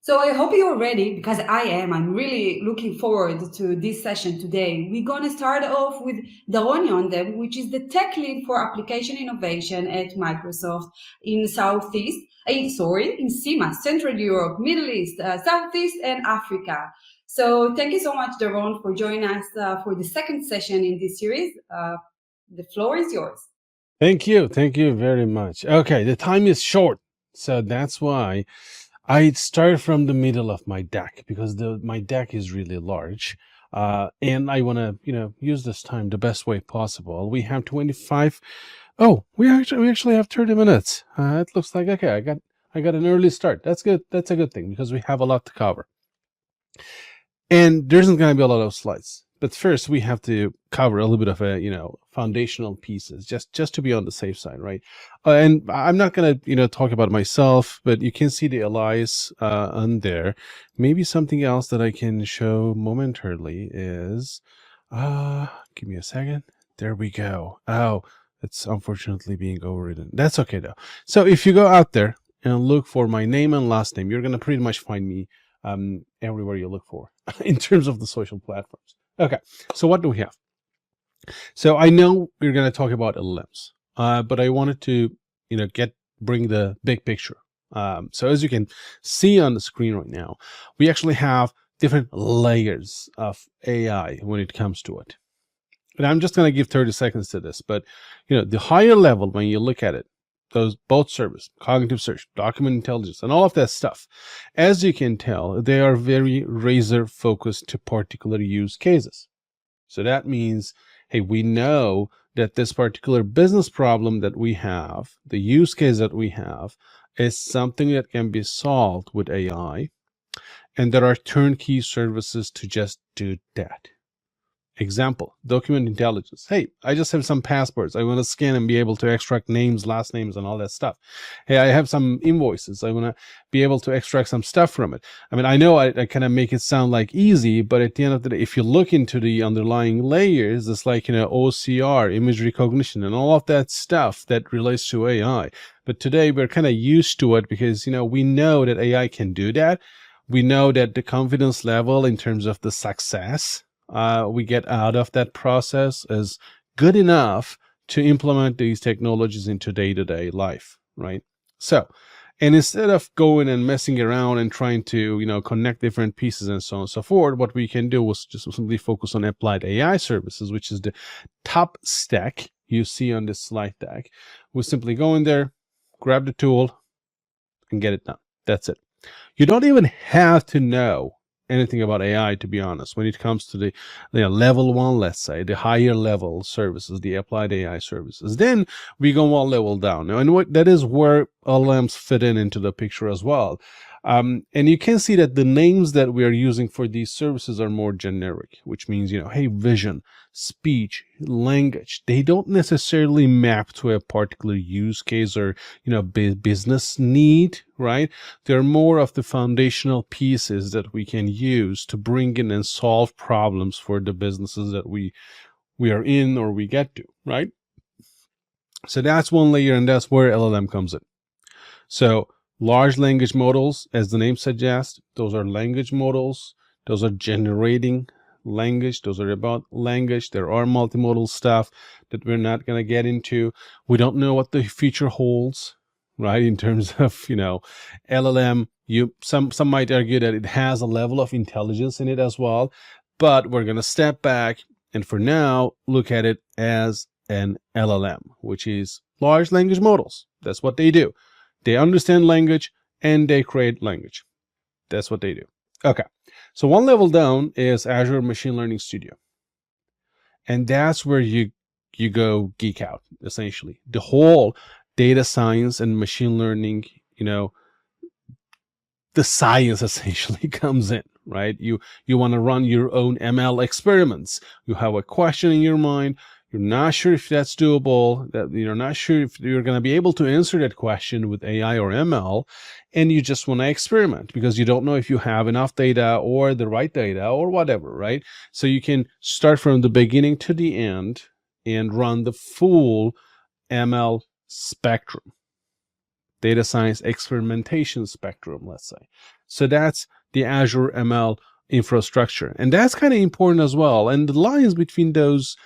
So I hope you're ready because I am. I'm really looking forward to this session today. We're going to start off with Daron Yondem, which is the tech lead for application innovation at Microsoft in in CIMA, Central Europe, Middle East, Southeast, and Africa. So thank you so much, Daron, for joining us for the second session in this series. The floor is yours. Thank you. Thank you very much. Okay, the time is short. So that's why I start from the middle of my deck because my deck is really large. And I want to, use this time the best way possible. We have 25. Oh, we actually have 30 minutes. It looks like okay. I got an early start. That's good. That's a good thing because we have a lot to cover. And there's not going to be a lot of slides. But first, we have to cover a little bit of foundational pieces, just to be on the safe side, right? And I'm not going to, talk about myself, but you can see the allies on there. Maybe something else that I can show momentarily is, give me a second. There we go. Oh, it's unfortunately being overridden. That's okay though. So if you go out there and look for my name and last name, you're going to pretty much find me everywhere you look for in terms of the social platforms. Okay, so what do we have? So I know we're going to talk about LLMs, but I wanted to, bring the big picture. So as you can see on the screen right now, we actually have different layers of AI when it comes to it. And I'm just going to give 30 seconds to this, but the higher level, when you look at it, those both service, cognitive search, document intelligence, and all of that stuff, as you can tell, they are very razor focused to particular use cases. So that means, hey, we know that this particular business problem that we have, the use case that we have, is something that can be solved with AI, and there are turnkey services to just do that. Example, document intelligence. Hey, I just have some passports. I want to scan and be able to extract names, last names, and all that stuff. Hey, I have some invoices. I want to be able to extract some stuff from it. I mean, I know I kind of make it sound like easy, but at the end of the day, if you look into the underlying layers, it's like, OCR, image recognition, and all of that stuff that relates to AI. But today we're kind of used to it because, we know that AI can do that. We know that the confidence level in terms of the success we get out of that process is good enough to implement these technologies into day-to-day life, right? So, and instead of going and messing around and trying to, connect different pieces and so on and so forth, what we can do is just simply focus on applied AI services, which is the top stack you see on this slide deck. We simply go in there, grab the tool, and get it done. That's it. You don't even have to know anything about AI, to be honest, when it comes to the level one, let's say, the higher level services, the applied AI services. Then we go one level down. And that is where LLMs fit into the picture as well. And you can see that the names that we are using for these services are more generic, which means, hey, vision, speech, language, they don't necessarily map to a particular use case or, business need, right? They're more of the foundational pieces that we can use to bring in and solve problems for the businesses that we are in or we get to, right? So that's one layer, and that's where LLM comes in. So large language models, as the name suggests, those are language models. Those are generating language. Those are about language. There are multimodal stuff that we're not going to get into. We don't know what the future holds, right? In terms of, LLM, some might argue that it has a level of intelligence in it as well, but we're going to step back and for now look at it as an LLM, which is large language models. That's what they do. They understand language and they create language. That's what they do. Okay. So one level down is Azure Machine Learning Studio. And that's where you go geek out, essentially. The whole data science and machine learning, the science essentially comes in, right? You want to run your own ML experiments. You have a question in your mind. You're not sure if that's doable, that you're not sure if you're going to be able to answer that question with AI or ML, and you just want to experiment because you don't know if you have enough data or the right data or whatever, right? So you can start from the beginning to the end and run the full ML spectrum, data science experimentation spectrum, let's say. So that's the Azure ML infrastructure. And that's kind of important as well. And the lines between those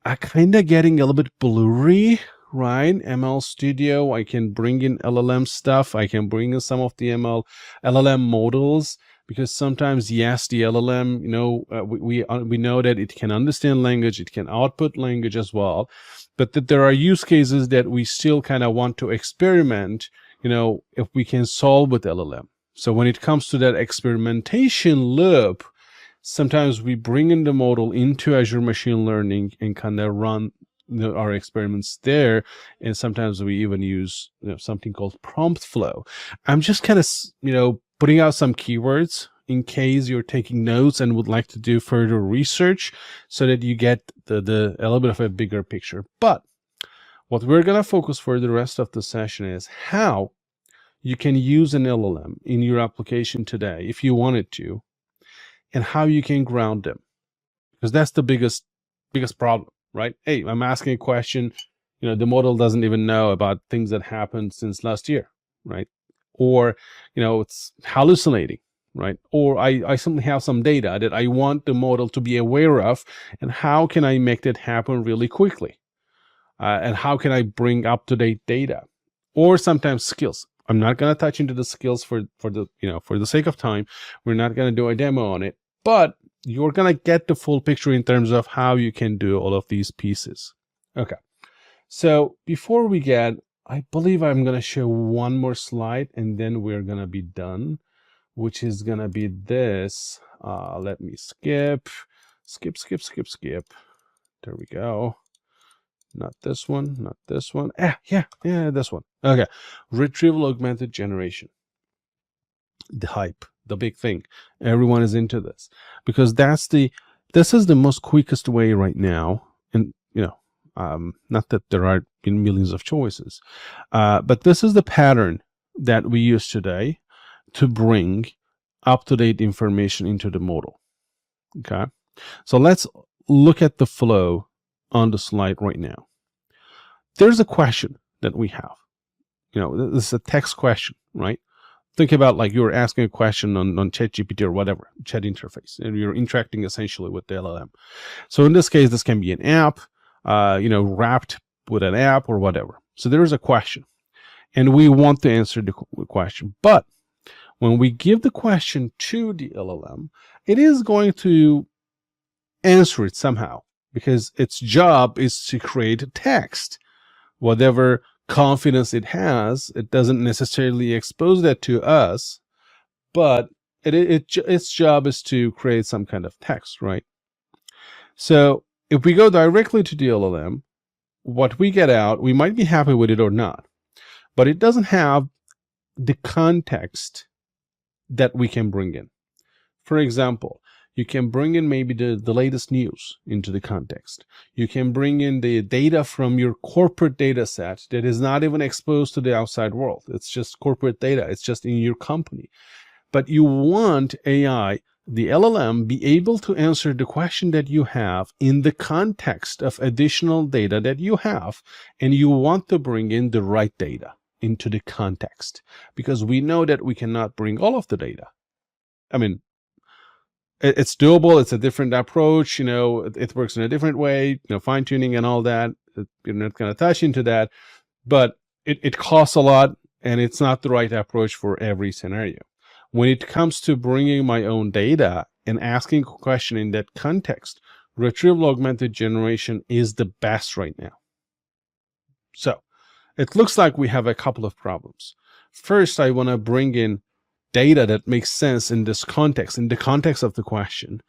are kind of getting a little bit blurry, right? ML Studio, I can bring in LLM stuff. I can bring in some of the LLM models, because sometimes, yes, the LLM, we know that it can understand language, it can output language as well, but that there are use cases that we still kind of want to experiment, if we can solve with LLM. So when it comes to that experimentation loop, sometimes we bring in the model into Azure Machine Learning and kind of run our experiments there. And sometimes we even use something called prompt flow. I'm just kind of putting out some keywords in case you're taking notes and would like to do further research, so that you get a little bit of a bigger picture. But what we're going to focus for the rest of the session is how you can use an LLM in your application today if you wanted to, and how you can ground them, because that's the biggest problem, right? Hey, I'm asking a question, the model doesn't even know about things that happened since last year, right? Or it's hallucinating, right? Or I simply have some data that I want the model to be aware of, and how can I make that happen really quickly? And how can I bring up-to-date data? Or sometimes skills. I'm not going to touch into the skills for the sake of time. We're not going to do a demo on it, but you're going to get the full picture in terms of how you can do all of these pieces. Okay. So before we get, I believe I'm going to show one more slide, and then we're going to be done, which is going to be this. Let me skip. There we go. Not this one, not this one. Yeah, this one. Okay. Retrieval Augmented Generation. The hype, the big thing. Everyone is into this, because this is the most quickest way right now. And, not that there are millions of choices, but this is the pattern that we use today to bring up-to-date information into the model. Okay. So let's look at the flow on the slide right now. There's a question that we have. This is a text question, right? Think about like you're asking a question on ChatGPT or whatever, chat interface, and you're interacting essentially with the LLM. So in this case, this can be an app, wrapped with an app or whatever. So there is a question, and we want to answer the question. But when we give the question to the LLM, it is going to answer it somehow, because its job is to create a text. Whatever confidence it has, it doesn't necessarily expose that to us, but its job is to create some kind of text, right? So if we go directly to the LLM, what we get out, we might be happy with it or not, but it doesn't have the context that we can bring in. For example, you can bring in maybe the latest news into the context. You can bring in the data from your corporate data set that is not even exposed to the outside world. It's just corporate data. It's just in your company. But you want AI, the LLM, be able to answer the question that you have in the context of additional data that you have. And you want to bring in the right data into the context, because we know that we cannot bring all of the data. I mean, it's doable. It's a different approach. It works in a different way, fine tuning and all that. You're not going to touch into that, but it costs a lot, and it's not the right approach for every scenario. When it comes to bringing my own data and asking a question in that context, Retrieval Augmented Generation is the best right now. So it looks like we have a couple of problems. First, I want to bring in data that makes sense in this context, in the context of the question.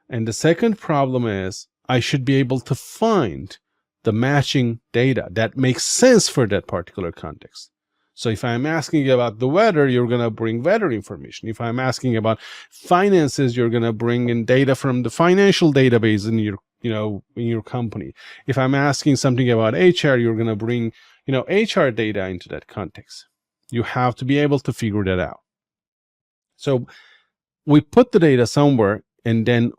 And the second problem is I should be able to find the matching data that makes sense for that particular context. So if I'm asking about the weather, you're going to bring weather information. If I'm asking about finances, you're going to bring in data from the financial database in your company. If I'm asking something about HR, you're going to bring, HR data into that context. You have to be able to figure that out. So we put the data somewhere, and then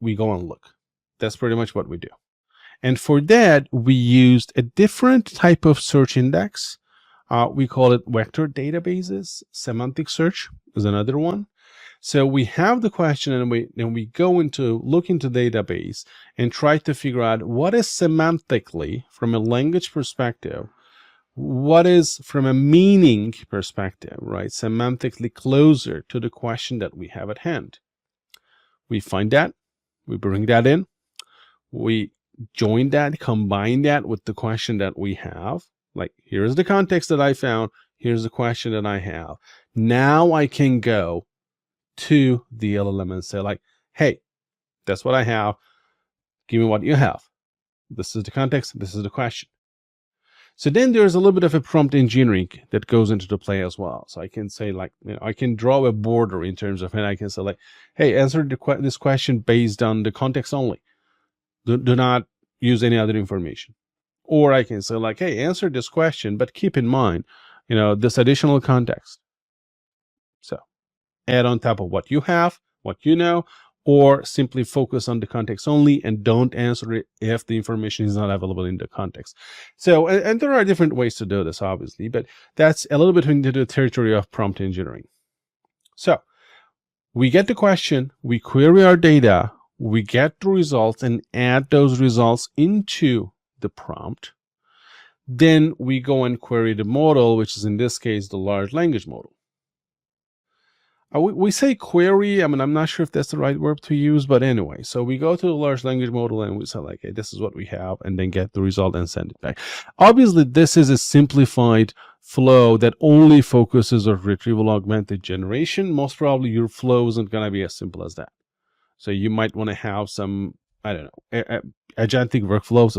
we go and look. That's pretty much what we do. And for that, we used a different type of search index. We call it vector databases. Semantic search is another one. So we have the question, and we go into look into database and try to figure out what is semantically, from a language perspective, what is from a meaning perspective, right, semantically closer to the question that we have at hand. We find that, we bring that in, we join that, combine that with the question that we have. Like, here's the context that I found, here's the question that I have. Now I can go to the LLM and say, like, hey, that's what I have. Give me what you have. This is the context. This is the question. So then there's a little bit of a prompt engineering that goes into the play as well. So I can say, like, I can draw a border in terms of, and I can say, like, hey, answer this question based on the context only. Do not use any other information. Or I can say, like, hey, answer this question, but keep in mind, this additional context. So add on top of what you have, what you know, or simply focus on the context only and don't answer it if the information is not available in the context. So, and there are different ways to do this, obviously, but that's a little bit into the territory of prompt engineering. So we get the question, we query our data, we get the results and add those results into the prompt. Then we go and query the model, which is in this case the large language model. We say query. I mean, I'm not sure if that's the right word to use, but anyway, so we go to the large language model and we say, like, hey, this is what we have, and then get the result and send it back. Obviously, this is a simplified flow that only focuses on retrieval augmented generation. Most probably your flow isn't going to be as simple as that. So you might want to have some, I don't know, agentic workflows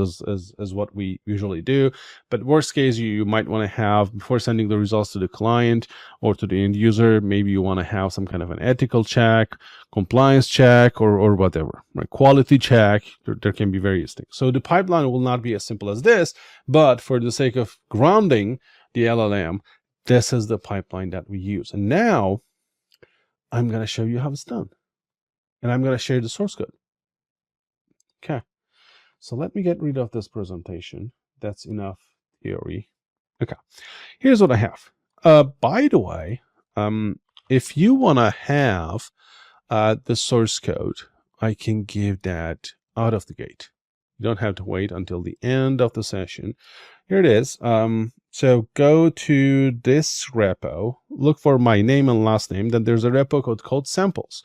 as what we usually do. But worst case, you might want to have, before sending the results to the client or to the end user, maybe you want to have some kind of an ethical check, compliance check, or whatever, right? Quality check. There can be various things. So the pipeline will not be as simple as this, but for the sake of grounding the LLM, this is the pipeline that we use. And now I'm going to show you how it's done. And I'm going to share the source code. Okay. So let me get rid of this presentation. That's enough theory. Okay. Here's what I have. By the way, if you want to have the source code, I can give that out of the gate. You don't have to wait until the end of the session. Here it is. So go to this repo, look for my name and last name. Then there's a repo called samples.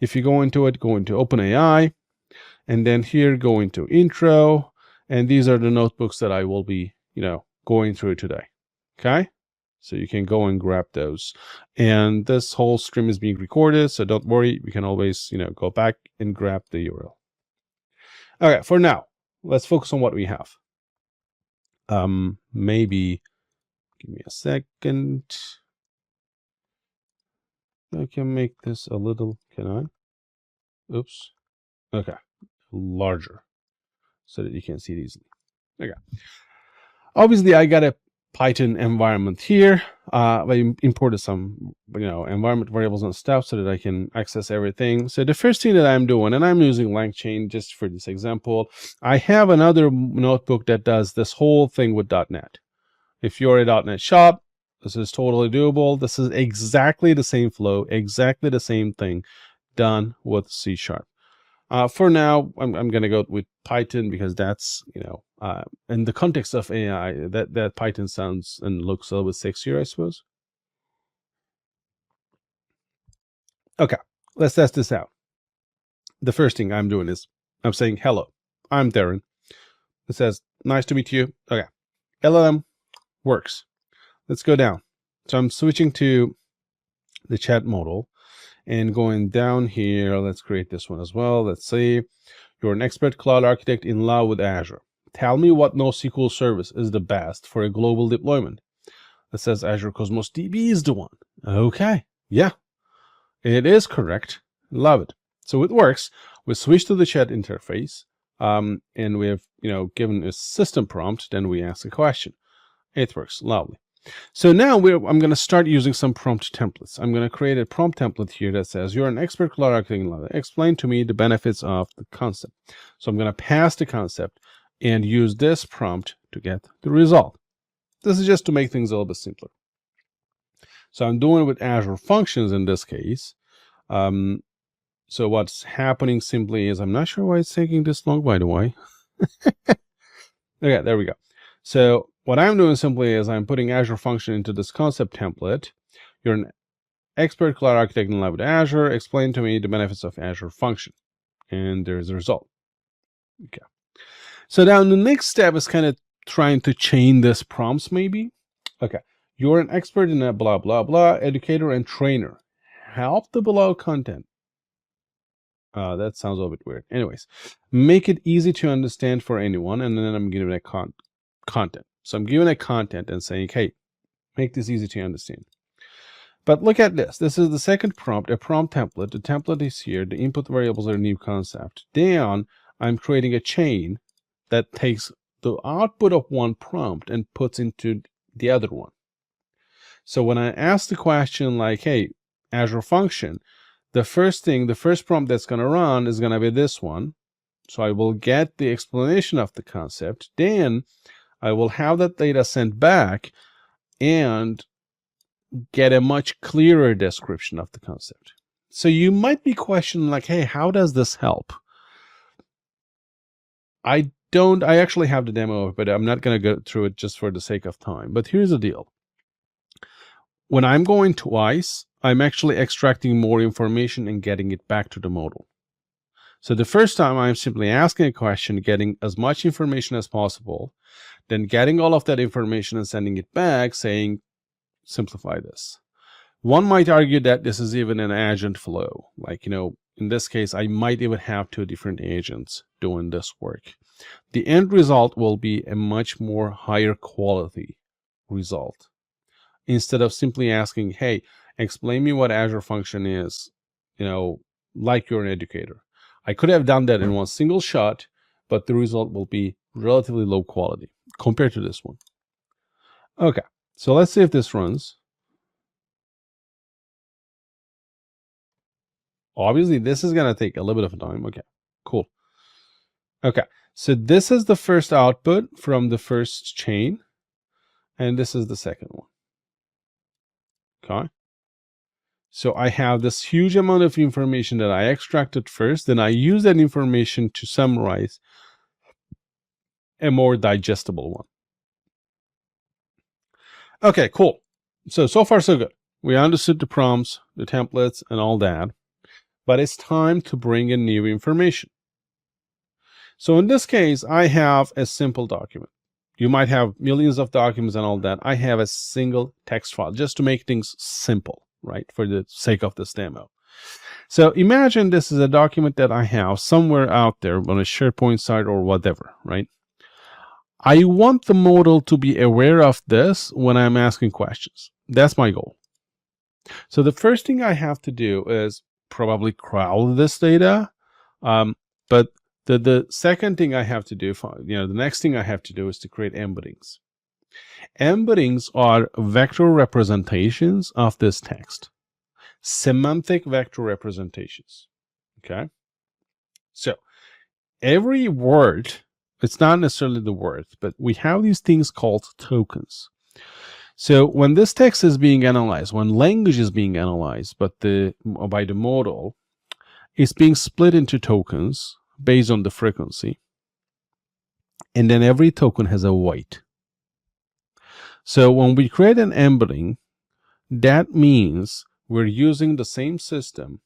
If you go into it, go into OpenAI, and then here go into intro. And these are the notebooks that I will be, going through today. Okay. So you can go and grab those. And this whole stream is being recorded, so don't worry. We can always, go back and grab the URL. Okay. For now, let's focus on what we have. Maybe give me a second. I can make this a little, can I? Oops. Okay. Larger so that you can see it easily. Okay. Obviously, I got a Python environment here. I imported some, environment variables and stuff so that I can access everything. So the first thing that I'm doing, and I'm using LangChain just for this example, I have another notebook that does this whole thing with .NET. If you're a .NET shop, this is totally doable. This is exactly the same flow, exactly the same thing done with C#. For now, I'm going to go with Python because that's, in the context of AI, that Python sounds and looks a little bit sexier, I suppose. Okay, let's test this out. The first thing I'm doing is I'm saying, hello, I'm Darren. It says, nice to meet you. Okay, LLM works. Let's go down. So I'm switching to the chat model and going down here. Let's create this one as well. Let's see. You're an expert cloud architect in love with Azure. Tell me what NoSQL service is the best for a global deployment. It says Azure Cosmos DB is the one. Okay. Yeah, it is correct. Love it. So it works. We switch to the chat interface, and we have, given a system prompt. Then we ask a question. It works. Lovely. So now I'm going to start using some prompt templates. I'm going to create a prompt template here that says, you're an expert cloud architect. Explain to me the benefits of the concept. So I'm going to pass the concept and use this prompt to get the result. this is just to make things a little bit simpler. So I'm doing it with Azure Functions in this case. So what's happening simply is, I'm not sure why it's taking this long, by the way. Okay, there we go. So what I'm doing simply is I'm putting Azure Function into this concept template. You're an expert cloud architect in love with Azure. Explain to me the benefits of Azure Function. And there's the result. Okay. So now the next step is kind of trying to chain this prompts maybe. Okay. You're an expert in a blah, blah, blah, educator and trainer. Help the below content. That sounds a little bit weird. Anyways, make it easy to understand for anyone. And then I'm giving it content. So I'm giving it content and saying, hey, make this easy to understand. But look at this. This is the second prompt, a prompt template. The template is here. The input variables are a new concept. Down, I'm creating a chain that takes the output of one prompt and puts into the other one. So when I ask the question like, hey, Azure Function, the first prompt that's going to run is going to be this one. So I will get the explanation of the concept. Then I will have that data sent back and get a much clearer description of the concept. So you might be questioning like, hey, how does this help? I actually have the demo, but I'm not going to go through it just for the sake of time. But here's the deal. When I'm going twice, I'm actually extracting more information and getting it back to the model. So the first time I'm simply asking a question, getting as much information as possible, then getting all of that information and sending it back saying, simplify this. One might argue that this is even an agent flow. Like, in this case, I might even have 2 different agents doing this work. The end result will be a much more higher quality result. Instead of simply asking, hey, explain me what Azure Function is, like you're an educator. I could have done that in one single shot, but the result will be relatively low quality compared to this one. Okay, so let's see if this runs. Obviously, this is going to take a little bit of time. Okay, cool. Okay, so this is the first output from the first chain, and this is the second one. Okay. So I have this huge amount of information that I extracted first, then I use that information to summarize a more digestible one. Okay, cool. So far so good. We understood the prompts, the templates, and all that, but it's time to bring in new information. So in this case, I have a simple document. You might have millions of documents and all that. I have a single text file just to make things simple, right? For the sake of this demo. So imagine this is a document that I have somewhere out there on a SharePoint site or whatever, right? I want the model to be aware of this when I'm asking questions. That's my goal. So the first thing I have to do is probably crawl this data. But the second thing I have to do, the next thing I have to do is to create embeddings. Embeddings are vector representations of this text. Semantic vector representations. Okay. So every word, it's not necessarily the word, but we have these things called tokens. So when this text is being analyzed, when language is being analyzed, by the model, it's being split into tokens based on the frequency. And then every token has a weight. So when we create an embedding, that means we're using the same system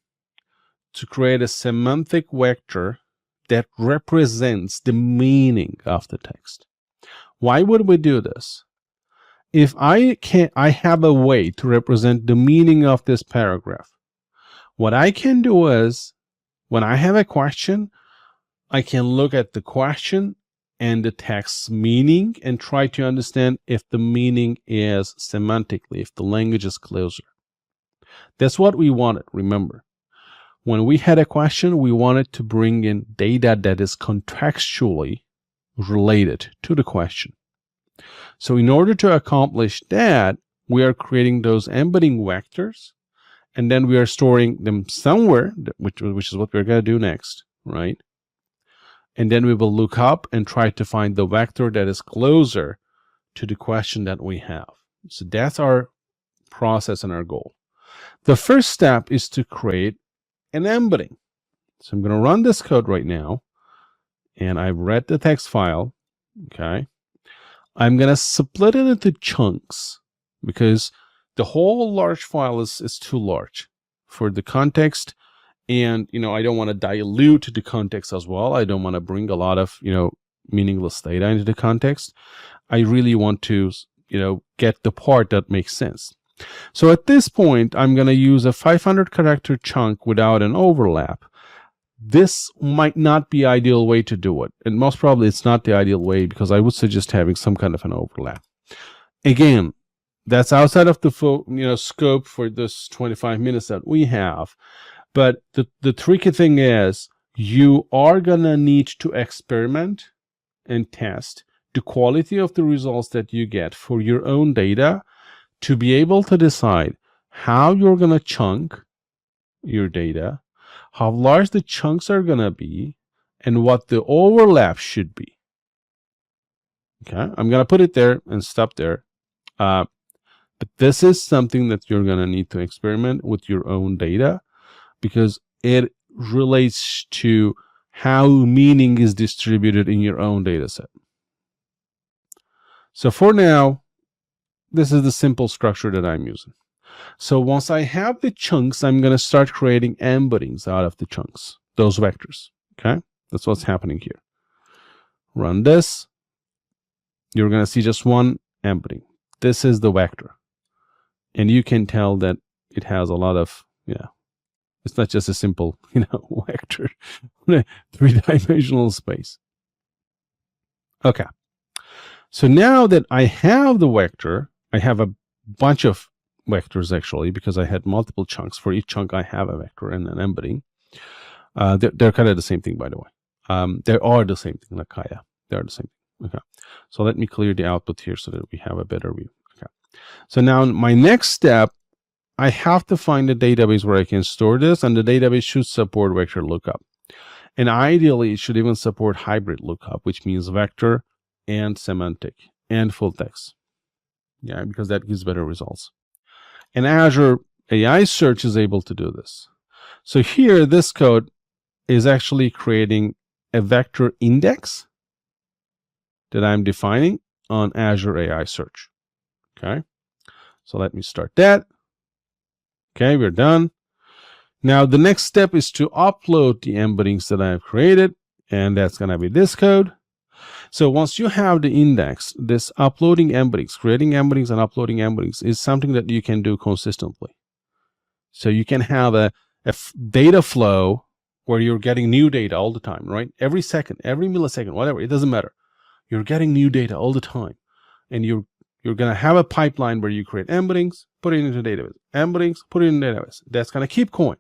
to create a semantic vector that represents the meaning of the text. Why would we do this? If I have a way to represent the meaning of this paragraph. What I can do is, when I have a question, I can look at the question and the text's meaning and try to understand if the meaning is semantically, if the language is closer. That's what we wanted, remember. When we had a question, we wanted to bring in data that is contextually related to the question. So in order to accomplish that, we are creating those embedding vectors, and then we are storing them somewhere, which is what we're going to do next, right? And then we will look up and try to find the vector that is closer to the question that we have. So that's our process and our goal. The first step is to create an embedding. So I'm going to run this code right now, and I've read the text file. Okay. I'm going to split it into chunks because the whole large file is too large for the context. And, I don't want to dilute the context as well. I don't want to bring a lot of, meaningless data into the context. I really want to, get the part that makes sense. So at this point, I'm going to use a 500 character chunk without an overlap. This might not be the ideal way to do it. And most probably it's not the ideal way because I would suggest having some kind of an overlap. Again, that's outside of the scope for this 25 minutes that we have. But the tricky thing is you are going to need to experiment and test the quality of the results that you get for your own data to be able to decide how you're going to chunk your data, how large the chunks are going to be, and what the overlap should be. Okay, I'm going to put it there and stop there. But this is something that you're going to need to experiment with your own data because it relates to how meaning is distributed in your own data set. So for now, this is the simple structure that I'm using. So once I have the chunks, I'm going to start creating embeddings out of the chunks, those vectors. Okay, that's what's happening here. Run this. You're going to see just one embedding. This is the vector. And you can tell that it has a lot of, it's not just a simple, vector, three-dimensional space. Okay. So now that I have the vector, I have a bunch of vectors actually, because I had multiple chunks. For each chunk, I have a vector and an embedding. They're kind of the same thing, by the way. They are the same thing, like Kaya. They are the same thing. Okay. So let me clear the output here so that we have a better view. Okay. So now my next step, I have to find a database where I can store this, and the database should support vector lookup. And ideally, it should even support hybrid lookup, which means vector and semantic and full text. Yeah, because that gives better results. And Azure AI Search is able to do this. So here, this code is actually creating a vector index that I'm defining on Azure AI Search. Okay, so let me start that. Okay, we're done. Now, the next step is to upload the embeddings that I've created, and that's going to be this code. So once you have the index, this uploading embeddings, creating embeddings and uploading embeddings is something that you can do consistently. So you can have a data flow where you're getting new data all the time, right? Every second, every millisecond, whatever, it doesn't matter. You're getting new data all the time. And you're going to have a pipeline where you create embeddings, put it into database, embeddings, put it in database. That's going to keep going.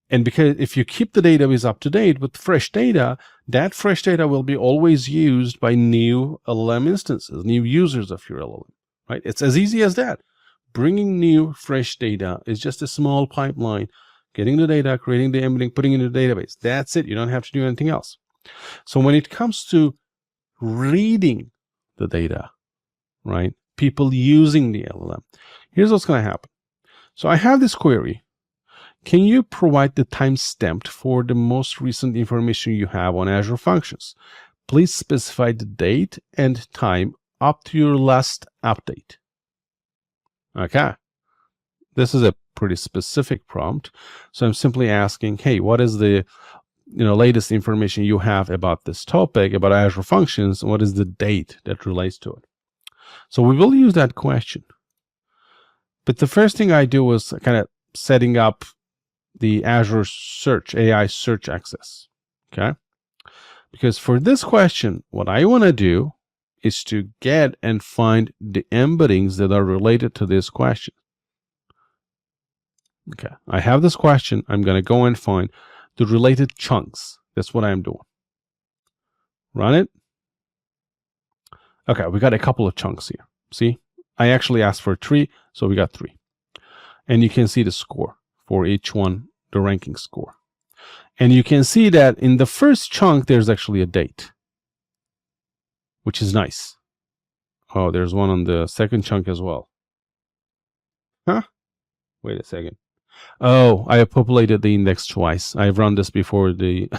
And because if you keep the database up to date with fresh data, that fresh data will be always used by new LLM instances, new users of your LLM, right? It's as easy as that. Bringing new, fresh data is just a small pipeline, getting the data, creating the embedding, putting it in the database. That's it. You don't have to do anything else. So when it comes to reading the data, right? People using the LLM, here's what's going to happen. So I have this query. Can you provide the timestamp for the most recent information you have on Azure Functions? Please specify the date and time up to your last update. Okay. This is a pretty specific prompt. So I'm simply asking, hey, what is the latest information you have about this topic, about Azure Functions? What is the date that relates to it? So we will use that question. But the first thing I do is kind of setting up the Azure Search, AI Search access, okay? Because for this question, what I want to do is to get and find the embeddings that are related to this question. Okay, I have this question. I'm going to go and find the related chunks. That's what I'm doing. Run it. Okay, we got a couple of chunks here. See, I actually asked for 3, so we got 3. And you can see the score for each one, the ranking score. And you can see that in the first chunk, there's actually a date, which is nice. Oh, there's one on the second chunk as well. Huh? Wait a second. Oh, I have populated the index twice. I've run this before the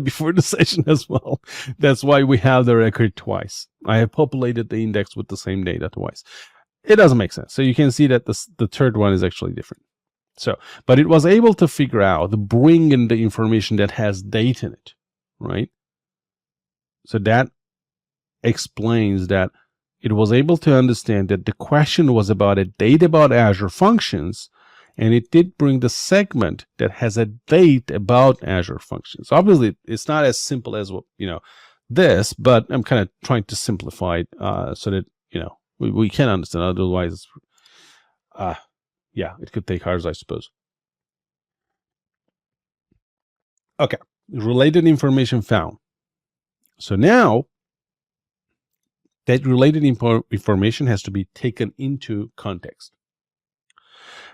before the session as well. That's why we have the record twice. I have populated the index with the same data twice. It doesn't make sense. So you can see that the third one is actually different. So, but it was able to figure out, bring in the information that has date in it, right? So that explains that it was able to understand that the question was about a date about Azure functions, and it did bring the segment that has a date about Azure functions. Obviously, it's not as simple as this, but I'm kind of trying to simplify it so that we can understand. Otherwise, yeah, it could take hours, I suppose. Okay, related information found. So now that related information has to be taken into context.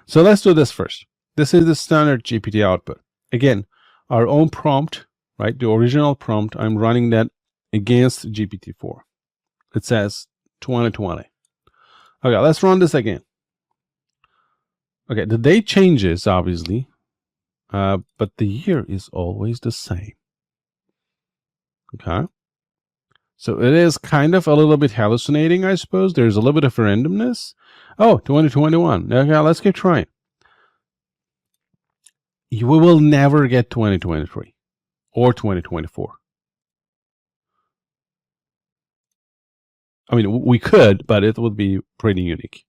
So let's do this first. This is the standard GPT output. Again, our own prompt, right? The original prompt, I'm running that against GPT-4. It says 2020. Okay, let's run this again. Okay, the date changes, obviously, but the year is always the same. Okay. So it is kind of a little bit hallucinating, I suppose. There's a little bit of randomness. Oh, 2021. Okay, let's keep trying. We will never get 2023 or 2024. I mean, we could, but it would be pretty unique.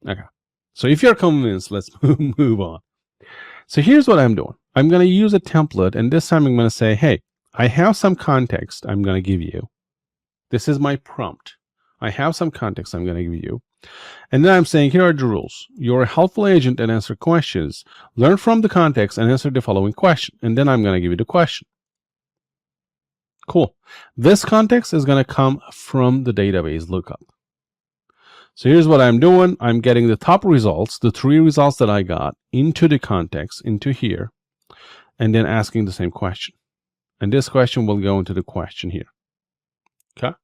Okay. So if you're convinced, let's move on. So here's what I'm doing. I'm going to use a template, and this time I'm going to say, hey, I have some context I'm going to give you. This is my prompt. I have some context I'm going to give you. And then I'm saying, here are the rules. You're a helpful agent and answer questions. Learn from the context and answer the following question. And then I'm going to give you the question. Cool. This context is going to come from the database lookup. So here's what I'm doing. I'm getting the top results, the 3 results that I got, into the context, into here, and then asking the same question. And this question will go into the question here. Okay?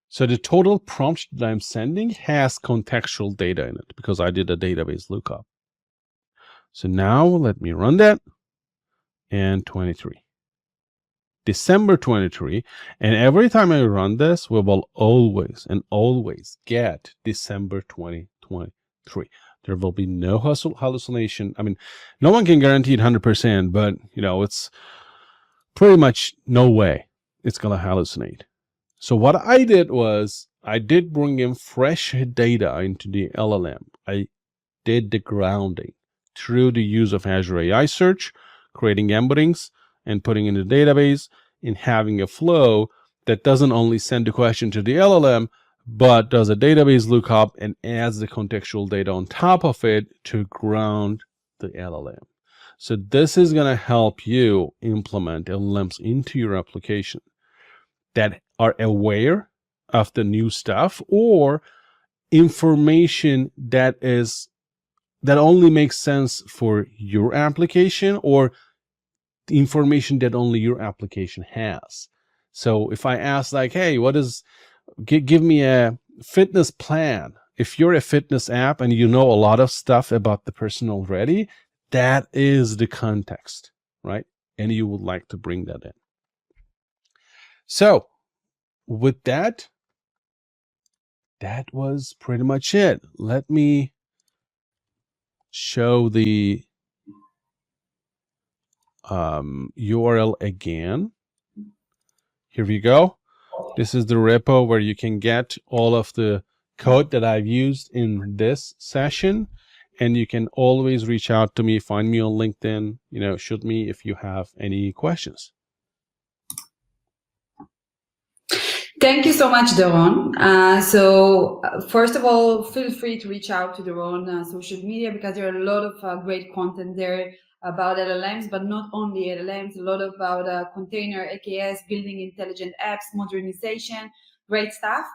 So the total prompt that I'm sending has contextual data in it because I did a database lookup. So now let me run that. And 23. December 23. And every time I run this, we will always get December 2023. There will be no hallucination. I mean, no one can guarantee it 100%, but it's pretty much no way it's going to hallucinate. So what I did was I did bring in fresh data into the LLM. I did the grounding through the use of Azure AI Search, creating embeddings and putting in the database, and having a flow that doesn't only send the question to the LLM, but does a database lookup and adds the contextual data on top of it to ground the LLM. So this is going to help you implement LLMs into your application that are aware of the new stuff or information that only makes sense for your application or the information that only your application has. So if I ask like, hey, give me a fitness plan. If you're a fitness app and you know a lot of stuff about the person already, that is the context, right? And you would like to bring that in. So with that was pretty much it. Let me show the URL again. Here we go. This is the repo where you can get all of the code that I've used in this session. And you can always reach out to me, find me on LinkedIn, shoot me if you have any questions. Thank you so much, Doron. First of all, feel free to reach out to Doron social media because there are a lot of great content there about LLMs, but not only LLMs, a lot about container, AKS, building intelligent apps, modernization, great stuff.